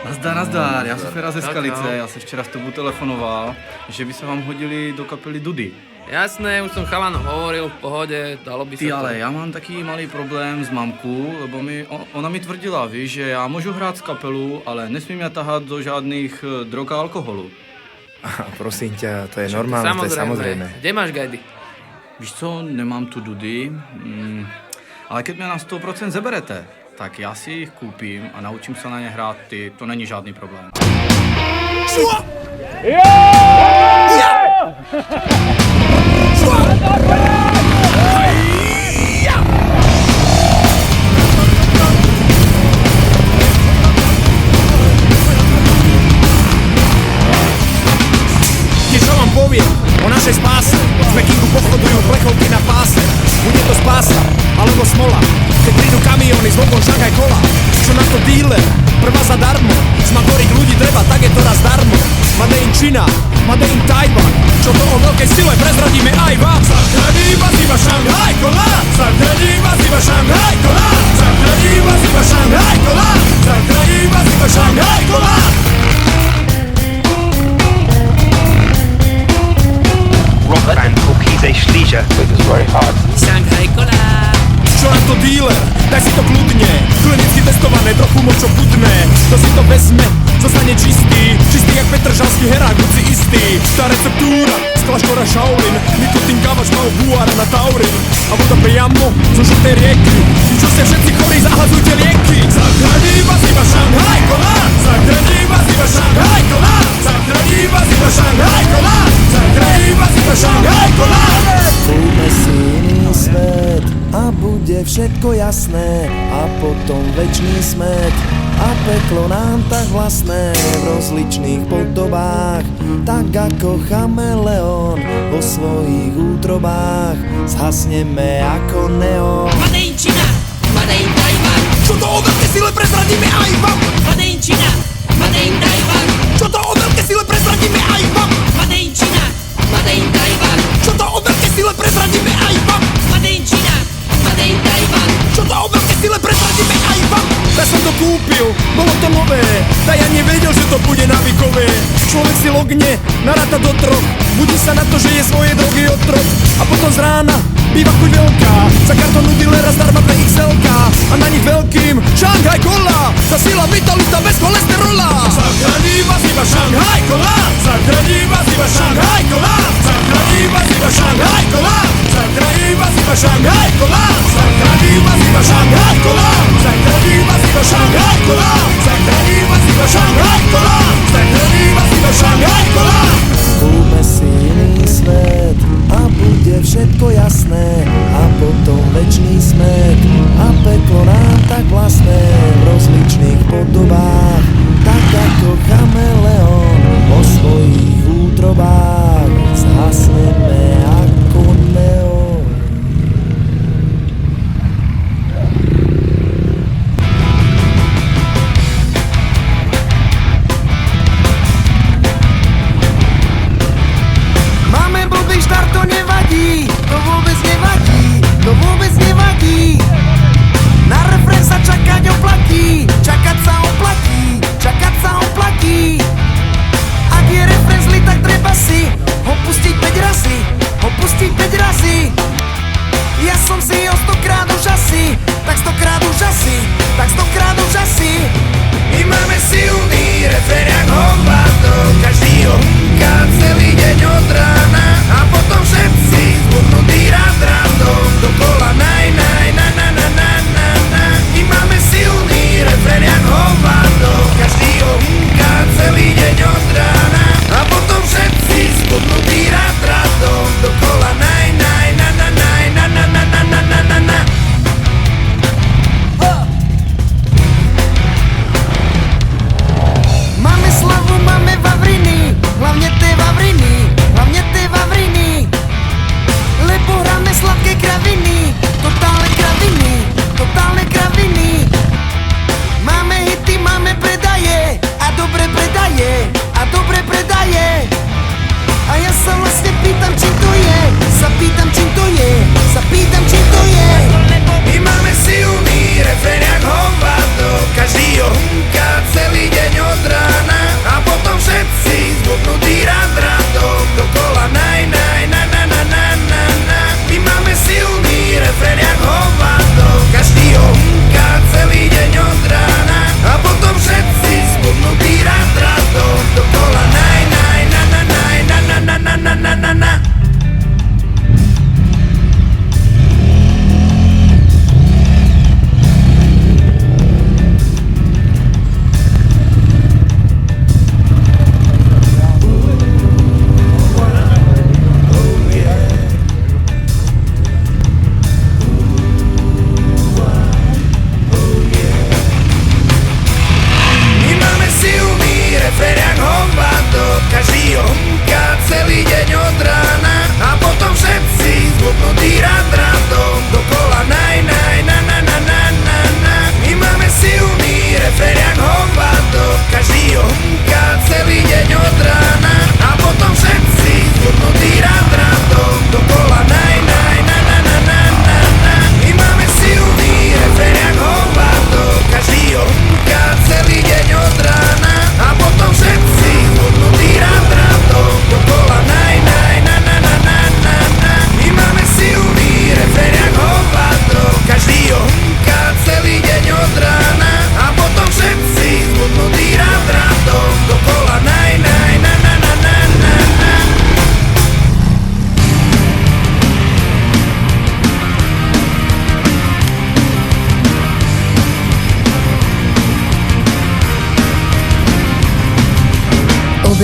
Nazdar, já jsem Fera ze Skalice, já jsem včera s tebou telefonoval, že by se vám hodili do kapely Dudy. Jasné, už som chalanom hovoril, v pohode, dalo by Ty sa to. ale, já mám taký malý problém s mamkou, lebo ona mi tvrdila, víš, že já můžu hrát z kapelu, ale nesmím ja tahat do žádných drog a alkoholu. Prosím ťa, to je normálne, to je samozrejme. Kde máš gajdy? Víš co, nemám tu Dudy, ale keď mě na 100% zeberete, tak já si jich koupím a naučím se na ně hrát, to není žádný problém. Čo vám poviem o našej spáse? Z Pekingu pochodujú plechovky na páse. Bude to spása, alebo smola. Keď prídu kamióny s vlkom Šanghaj Kola. Čo na to dealer? Prvá zadarmo. Zmagoriť ľudí treba, tak je to raz darmo. Made in Čína, Made in Taiwan. Čo to o veľkej sile prezradíme aj vám. Zachraní vás iba Šanghaj Kola. Zachraní vás iba Šanghaj Kola. Zachraní vás iba Šanghaj Kola. Zachraní vás iba Šanghaj Kola. Rock band called Kize Schliger. It was very hard. Šanghaj Kola. Čo na to dealer? Daj si to kľudne. Klinicky testované, trochu močo chutné. To si to vezme, zostane čistý. Čistý jak Petržalský herák, buď si istý. Tá receptúra z kláštora Shaolin. Nikotín, kávač, mal buára na taurin. A voda priamo zo žltej rieky. Vy čo ste všetci chorí, zahadzujte lieky. Zachraní vás iba Šanghaj Kola. Zachraní vás iba Šanghaj Kola. Zachraní vás iba Šanghaj Kola. Zachraní vás iba Šanghaj Kola. Kúpme si iný svet a bude všetko jasné a potom večný smet a peklo nám tak vlastné v rozličných podobách, tak ako chameleón vo svojich útrobách zhasneme ako neon. Made in Čína, Made in Taiwan. Čo to o veľké sile prezradíme aj vám. Made in Čína, Made in Taiwan. Čo to o veľké sile prezradíme aj vám. Made in Čína, Made in Taiwan. Čo to o veľké sile prezradíme aj vám. Made in Čína, Made in Taiwan. Čo to o veľké sile prezradíme aj vám. Ja som to kúpil, bolo to nové. Da ja nevedel, že to bude návykové. Človek si logne, naráta do troch. Budí sa na to, že je svoje drogy otrok. A potom z rána býva chuť veľká. Za kartonu dealera zdarma pre XL-ka. A na nich veľkým Šanghaj Kola. Za sila vitalita bez cholesterola. Zachraní vás iba Šanghaj Kola. Zachraní vás iba Šanghaj Kola. Zachraní vás iba Šanghaj Kola. Zachraní vás iba Šanghaj Kola. Zachraní vás iba Šanghaj Kola. Zachraní vás iba Šanghaj Kola. Zachraní vás iba Šanghaj Kola. Zachraní vás iba Šanghaj Kola. Kúpme si iný svet a bude všetko jasné a potom večný smet a peklo nám tak vlastné v rozličných podobách, tak ako chameleón vo svojich útrobách zhasneme ako neon. Máme blbý štart, to nevadí, to vôbec nevadí, to vôbec nevadí. Na refrén sa čakať oplatí, čakať sa oplatí, čakať sa oplatí. Ak je refrén zlý, tak treba si ho pustiť 5 razy, ho pustiť 5 razy. Ja som si ho 100-krát už asi, tak 100-krát už asi, tak 100-krát už asi. My máme silný refrén jak hovado, každý ho húka celý deň od rána. A potom všetci zbudnutí rád random dokola naj, naj, na, na, na, na, na, na. My máme silný refrén jak hovado, každý ho húka celý deň od rána. A potom všetci zbudnutí rád random dokola naj, naj, na, na, naj, na, na, na, na, na, na, na, na. Máme slavu, máme vavriny, hlavne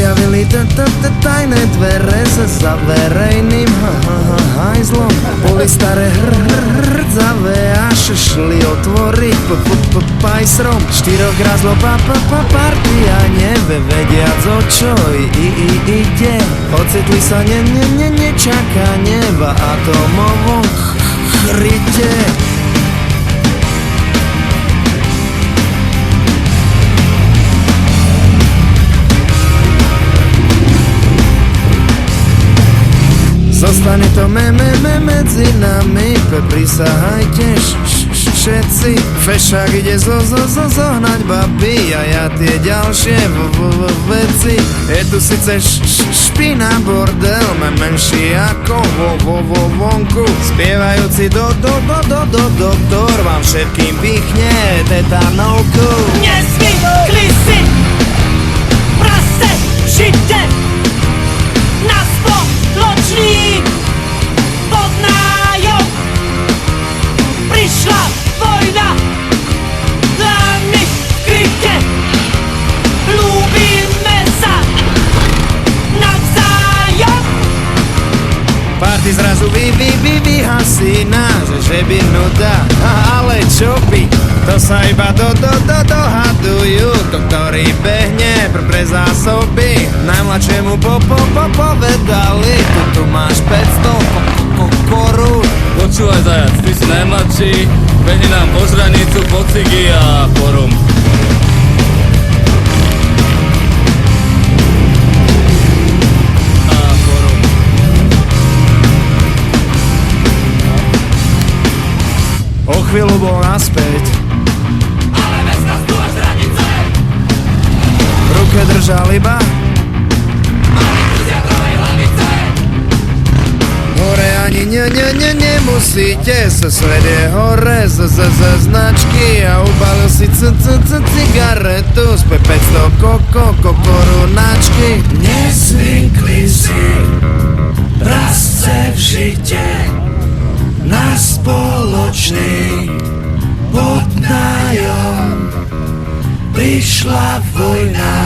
objavili tajné dvere za verejným hajzlom. Boli staré hrdzavé a šli otvoriť pajsrom. Štyroch rázlo partia nevediac o čo ide. Ocitli sa nečakane v atomovom chryte. Zostane to medzi nami, prisahajte všetci. Fešák ide zohnať baby a ja tie ďalšie veci. Je tu síce špina, bordel, menší ako vonku. Spievajúci doktor vám všetkým pichne tetanovku. Nezvykli si prase žite na spoločný podnájom. Prišla vojna, dlami v kryte, ľúbime sa navzájom. Party zrazu vyhasí nás, že by nuda, ale čo by? To sa iba dohadujú, to ktorý behne pre zásoby. Najmladšiemu povedali, tu máš 500 korún. Počúvaj zajac, ty si najmladší, behni nám po žranicu, po cigy a po rum. O chvíľu bol naspäť, Ale bez nás tu až hranice, v ruke držal iba z jadrovej hlavice. hore ani nemusíte, svet je hore z značky a ubalil si cigaretu z 500 korunáčky. Nezvykli si prasce v žite na spoločný podnájom. Prišla vojna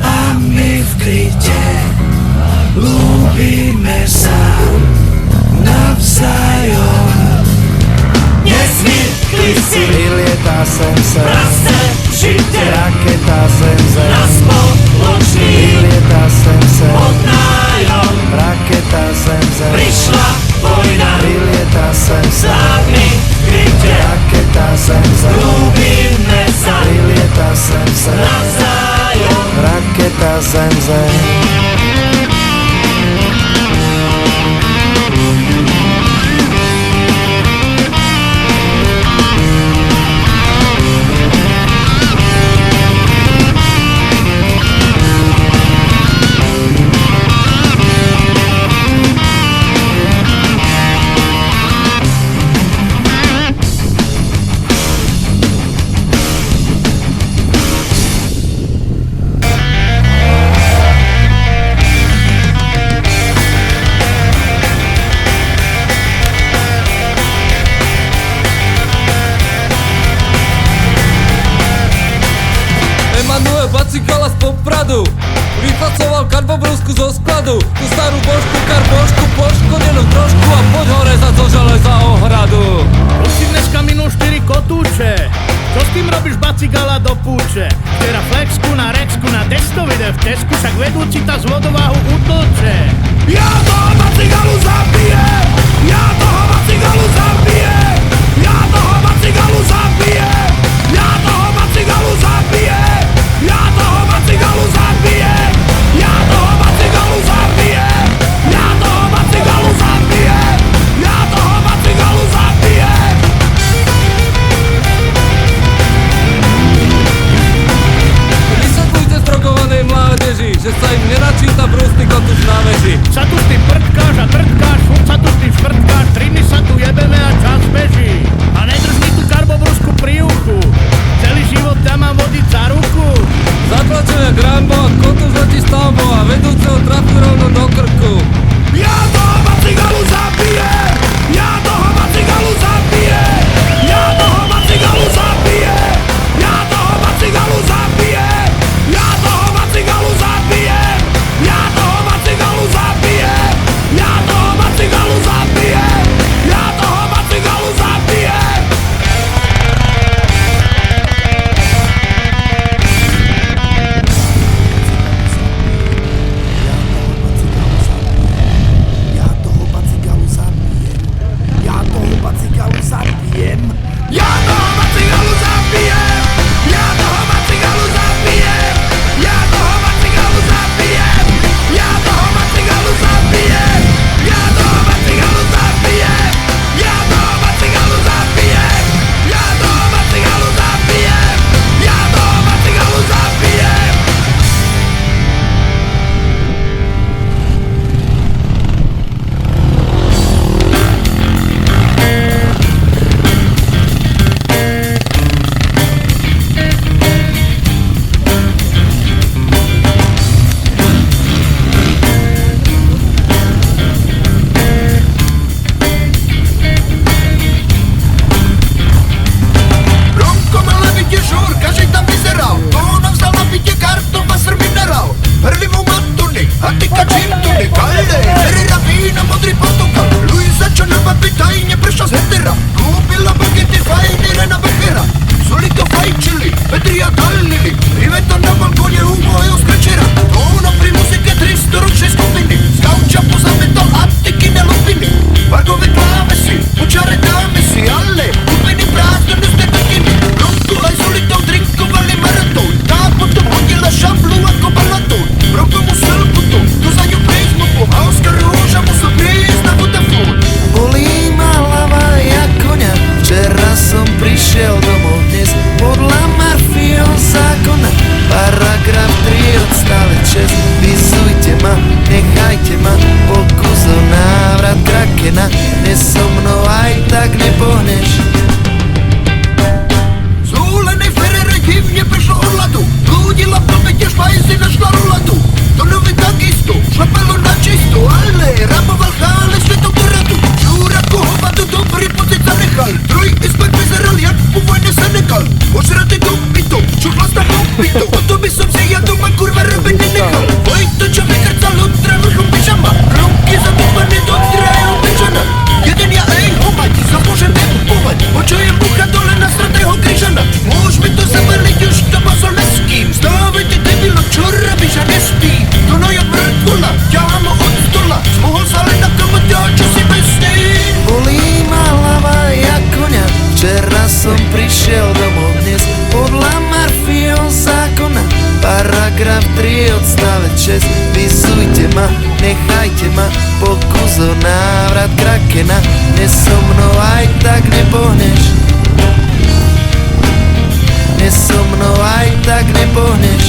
a my v kryte ľúbime sa navzájom. Nezvykli si Vylieta sem prase žite raketa zem na spoločný Vylieta sem podnájom. raketa zem Prišla vojna, Vylieta sem dlami v kryte, raketa zem ľúbime sa Vylieta sem navzájom. raketa zem Emanuel Bacigala z Popradu vyfacoval karbobrúsku zo skladu. Tú starú božku, karbošku, poškodenú trošku a poď hore za to železa ohradu. Už si dneska minul 4 kotúče. Čo s tým robíš, Bacigala, do púče? Včera flexku na rexku na testo vyjde v Tesku, však vedúci tá z vodováhu utlče. Ja toho Bacigalu zabijem! Ja toho Bacigalu zabijem! Ja toho Bacigalu zabijem! Ja toho Bacigalu zabijem! Ja toho Bacigalu zabijem! Ja toho Bacigalu zabijem! Ja toho Bacigalu zabijem! Ja toho Bacigalu zabijem! Vysvetlujte strogovanej mládeži, že sa im nenačíta brúsny kotuš na veži. Sa tu s tým prdkáš a trdkáš, furt sa tu s tým švrtkáš, 3 dny sa tu jebeme a čas beží. A nedrž mi tú karbobrusku pri uchu, celý život tam mám vodiť za ruku. Zatlačil jak Rambo a kotuš letí stavbo a vedúceho trafi rovno do krku. Ja toho Bacigalu zabijem! Ja toho Bacigalu zabijem! Ja toho Bacigalu zabijem! Ja toho Bacigalu zabijem! Ja toho Bacigalu zabijem! balkóne u mojho skrečera. Tóno pri muzike 300 ročnej skupiny. Z gauča pozametol antiky na lupiny. Vargové klávesy, počare dáme si, ale úplný prázdno dnes netakiny. Ronku aj s ulitou drinkovali maratón. Tá potom hodila šablu ako balatón. Roko musel potom, to za ňu prejsť mopom. A Oskar Róža musel prejsť na Vodafone. Bolí ma hlava jak koňa. Včera som prišiel domov dnes podľa Murphyho zákona. Paragraf 3 odstavec 6. Vysujte ma, nechajte ma, pokus o návrat krakena. Dnes so mnou aj tak nepohneš. Zúlenej Ferrari divne prešlo od ľadu. Blúdila v pamäte špajzy, našla rulatu. To nové takisto, šlapalo na čisto, ale raboval chále svetou doradu. Žúra hovadu, dobrý pocit zanechal. Trojky spek vyzeral, jak po vojne sa nekal. Ožratý dobytok, čo chlasta popytok. Toto by som si ja doma kurva robiť nenechal. Oj, to čo vykrcal od vrchom pyžama. Ruky zadúpané do drahého pyžana. Jeden ja homať, sa môžem nepovať. Počujem bucha dole na stratého križana. Môž mi to zabaliť už to masol neským. Stávajte debilo, čo robíš a nespí. To no ja mŕtvola, ťahám ho od stola. Zmohol sa len na tomu ťa, čo si bestý. Bolí ma hlava jak koňa. Včera som prišiel domov dnes podľa Murphyho zákona. Paragraf 3 odstavec 6. Vysujte ma, nechajte ma, pokus o návrat krakena. Dnes so mnou aj tak nepohneš. Dnes so mnou aj tak nepohneš.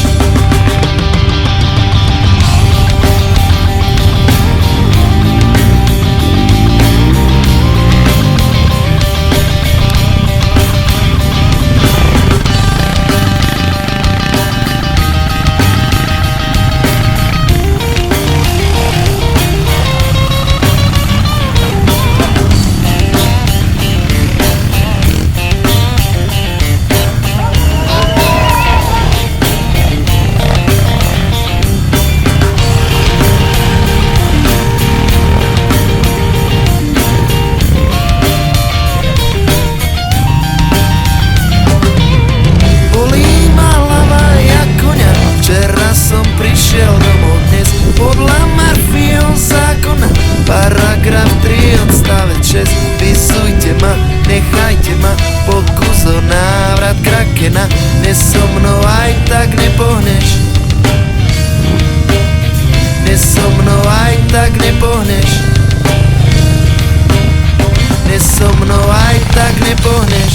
Dnes so mnou aj tak nepohneš. Dnes so mnou aj tak nepohneš. Dnes so mnou aj tak nepohneš.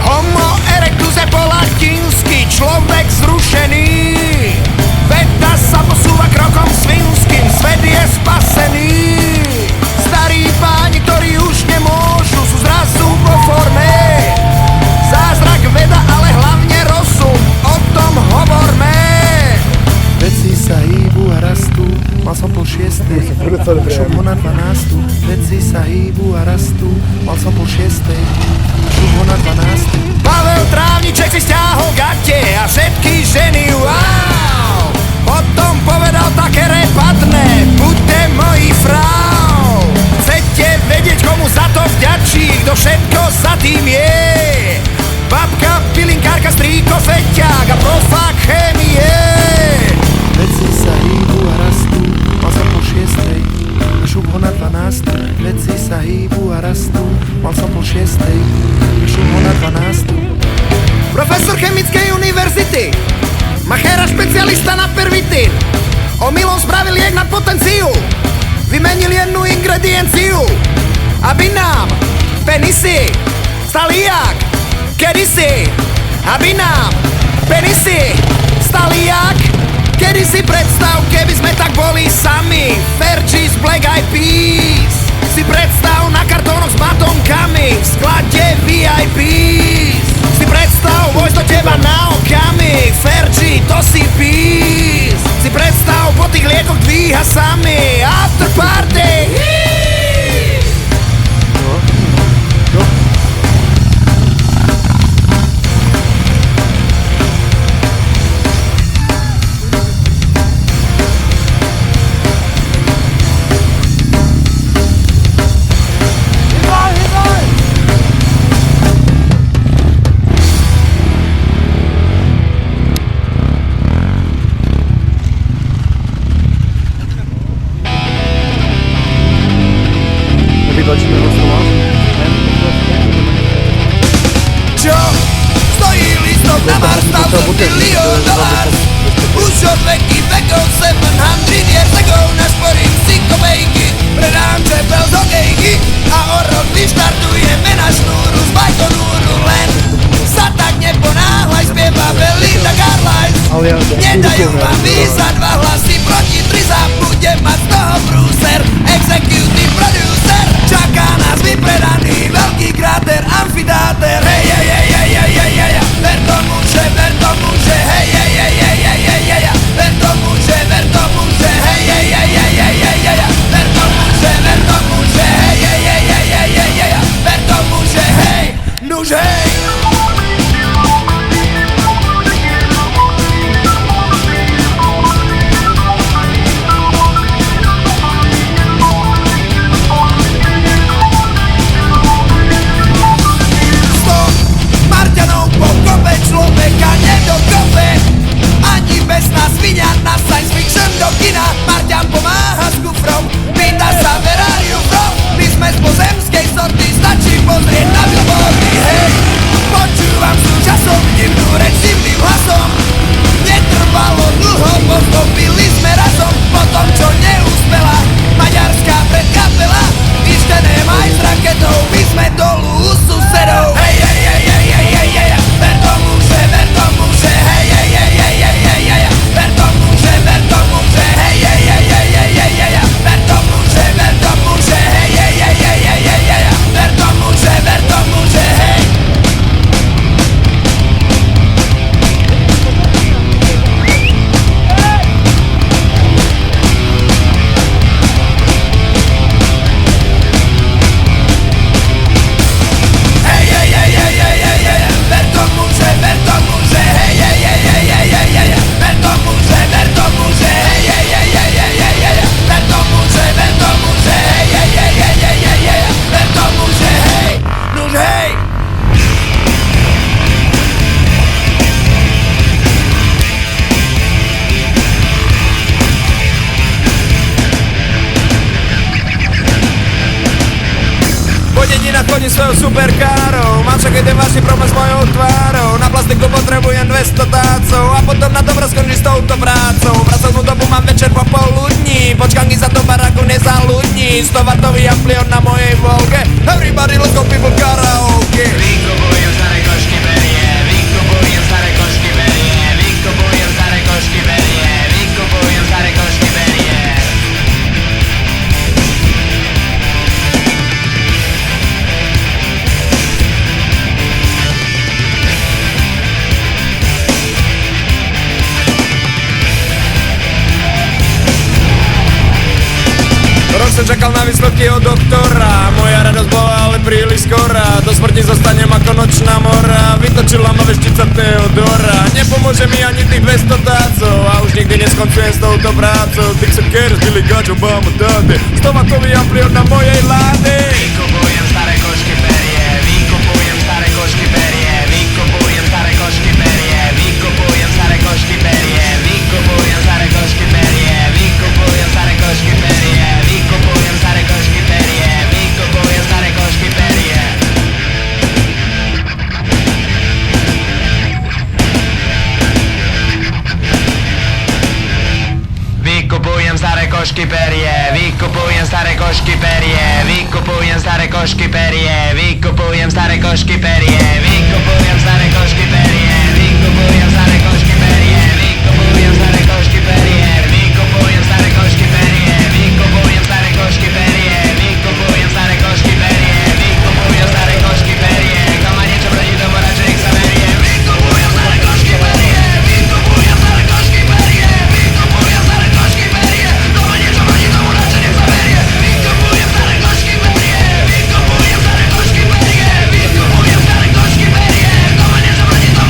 Homo erectus je po latinsky človek zrušený. Veta sa posúva krokom svinským, svet je spasený. Starí páni, ktorí už nemôžu, sú zrazu vo forme. Zázrak veda, ale hlavne rozum, o tom hovorme. Veci sa hýbu a rastú, mal som po 6. Šup ho na 12. Veci sa hýbu a rastú, mal som po 6. Šup ho na 12. Pavel Trávniček si stiahol gate a všetky ženy wow. Potom povedal také repadné, buďte moji frau. Chcete vedieť, komu za to vďačí, kto všetko za tým je? Babka, pilinkárka, strýko, feťák a profák chémie. Veci sa hýbu a rastú, mal som po 6. Šup ho na 12. Veci sa hýbu a rastú, mal som po 6. Šup ho na 12. Profesor chemickej univerzity, Machera špecialista na pervitín, omylom spravil liek na potenciu, vymenil jednu ingredienciu, aby nám penisy stali jak kedysi. Aby nám penisy stali jak kedysi. Predstav, keby sme tak boli sami, Fergie z Black Eyed Peas. Si predstav na kartónoch s batonkami v sklade VIPs. Si predstav vojsť do teba na okamih, Fergie, to si pís. Si predstav po tých liekoch dvíha sami after party. na Mars, $1,000 billion. Už od veky vekov 700 years ago našporím si kopejky, predám čepel z hokejky a o rok vyštartujeme na šnúru z Bajkonúru. Len sa tak neponáhľaj, spieva Belinda Carlisle. Nedajú vám za 2 hlasy proti 3 za budem mať z toho brúser. Executive producer, čaká nás vypredaný veľký kráter, amfitáter. Hej, hej, hej, hej, hej, hej, hej, ver tomu, že, hej, hej, hej, hej, hej, hej, hej, ver tomu, že, hej, hej, hej, hej, hej, hej, hej, ver tomu, že, hej, hej, hej, hej, hej, hej, hej, ver tomu, že, hej, nuž hej. Človeka nedokope, ani bez nás vinia na science fiction do kina. Marťan pomáha s kufrom, pýta sa Ferrariu from. My sme z pozemskej sorty, stačí pozrieť na billboardy. Hej, počúvam súčasom divnú reč divným hlasom. Netrvalo dlho, pochopili sme razom. Po tom, čo neúspela maďarská predkapela, vyštené maj s raketou, my sme dolu u susedov. Hej, hej, hej, hej, hej, hej, hej, ver tomu, že, hej, hej, hej, hej, hej, hej, hej, ver tomu, že, hej, hej, hej, hej, hej, hej, hej, ver tomu, že, hej, hej, hej, hej, hej, hej, hej, ver tomu, že, hej. Chodím svojou superkárou, mám však jeden vážny problém s mojou tvárou. Na plastiku potrebujem 200 tácov a potom na dobro skončí s touto prácou. Pracovnú dobu mám večer po poludní, počkanky za to baráku nezaludní. 100W amplion na mojej Volge, everybody let's go people karaoke. Vykupujem staré košky berie, vykupujem staré košky berie, vykupujem staré košky berie, vykupujem staré košky berie. Rok som čakal na výsledky od doktora, moja radosť bola ale príliš skorá. Do smrti zostanem ako nočná mora, vytočila ma veštica Teodora. Nepomôže mi ani tých 200 tácov a už nikdy neskoncujem s touto prácou. Dixon Cares, Billy Gudge, Obama, Dade, 100W amplion na mojej láde. Vykupujem staré košky berie, vykupujem staré košky berie, vykupujem staré košky berie, vykupujem staré košky berie, vykupujem staré košky berie, vykupujem staré košky berie, vykupujem staré košky berie, vykupujem staré košky berie. Vykupujem staré košky perie, vykupujem staré košky perie, vykupujem staré košky perie, vykupujem staré košky perie, vykupujem staré košky perie, vykupujem staré košky perie, vykupujem staré košky perie, vykupujem staré košky perie, vykupujem staré košky perie, vykupujem staré košky perie, vykupujem staré košky perie, kto má niečo proti tomu radšej nech sa berie. Vykupujem staré košky perie, vykupujem staré košky perie, vykupujem staré košky perie, kto má niečo proti tomu radšej nech sa berie. Vykupujem staré košky perie, vykupujem staré košky perie, vykupujem staré košky perie, kto má niečo proti tomu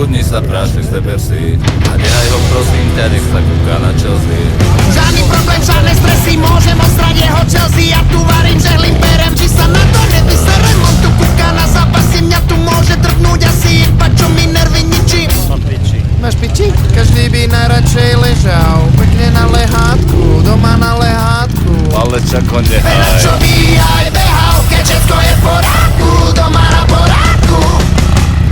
Zabudni sa prášek z si a nehaj ho prosím ťa, nech sa kúka na Chelsea. Žiadny problém, žiadne stresy, môžem ostrať jeho Chelsea. Ja tu varím, žehlím, berem, či sa na to nevyserem. On tu kúka na zápasy, mňa tu môže trpnúť asi iba čo mi nervy ničí. Máš piči? Každý by najradšej ležal pekne na lehátku, doma na lehátku. Ale čako nehaj. Veľa čo by aj behal, keď všetko je v porádku, doma na porádku.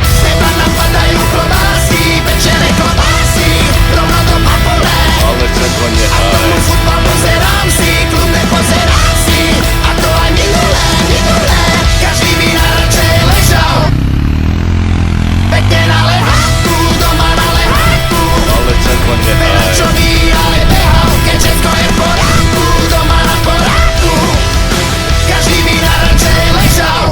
Z neba napadajú klobásy, pečené klobásy, rovno do papole. Ale čako A nehaj. tomu futbal pozerám si, klub nepozerám si. A to aj minulé, každý by najradšej ležal pekne na lehátku, doma na lehátku. Ale čako Veľa nehaj. čo by aj behal, keď všetko je v porádku, doma na porádku. Každý by najradšej ležal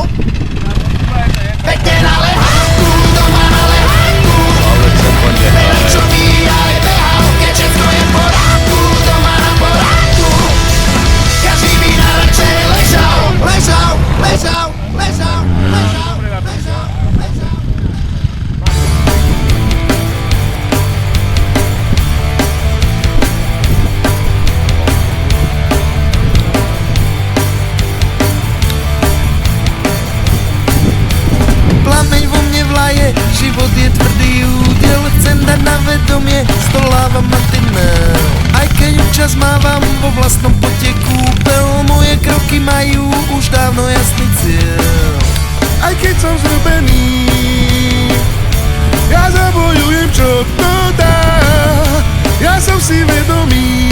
pekne na lehátku, doma na lehátku. Ale čako Veľa nehaj. čo by aj behal, keď všetko je v porádku, doma na porádku. Každý by najradšej ležal, ležal, ležal, ležal, ležal, ležal, ležal. Plameň vo mne vlaje, život je tvrdý údel. Chcem dať na vedomie, stolávam mantinel. Aj keď občas mávam vo vlastnom pote kúpel, moje kroky majú už dávno jasný cieľ. Aj keď som zrubený, ja zabojujem, čo to dá. Ja som si vedomý,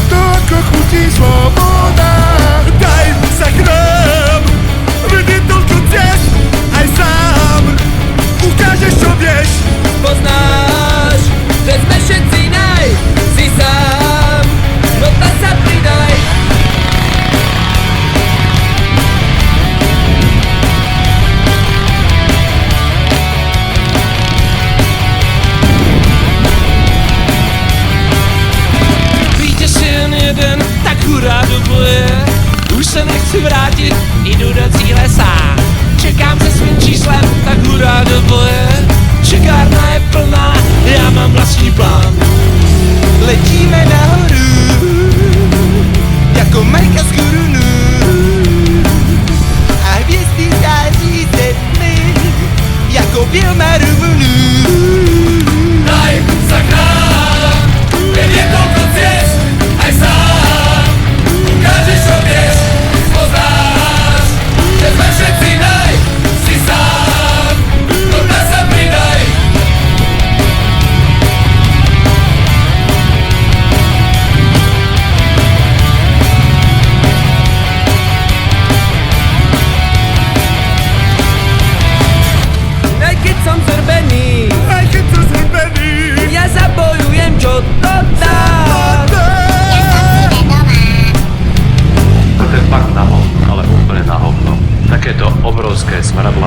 to ako chutí sloboda. Daj sa k nám, vedie toľko ciest, aj sám ukážeš, čo vieš. Poznáš, že sme všetci naj, si sám, no tak sa pridaj. Vítěz jen jeden, tak hurá do boje. Už se nechci vrátit, jdu do cíle sám. Čekám se svým číslem, tak hurá do boje. Čekárna je plná, já mám vlastní plán. Letíme nahoru, jako Majka z Gurunu. A hvězdy září ze tmy, jako Vilma Rumunu. Daj sa k nám, vedie toľko ciest, aj sám. Ukážeš, čo vieš, poznáš, že sme všetci naj, si sám, no tak sa pridaj. Aj keď som zrbený, ja zabojujem, čo to dá. To je fakt na hovno, ale úplne na hovno. Takéto obrovské smradlo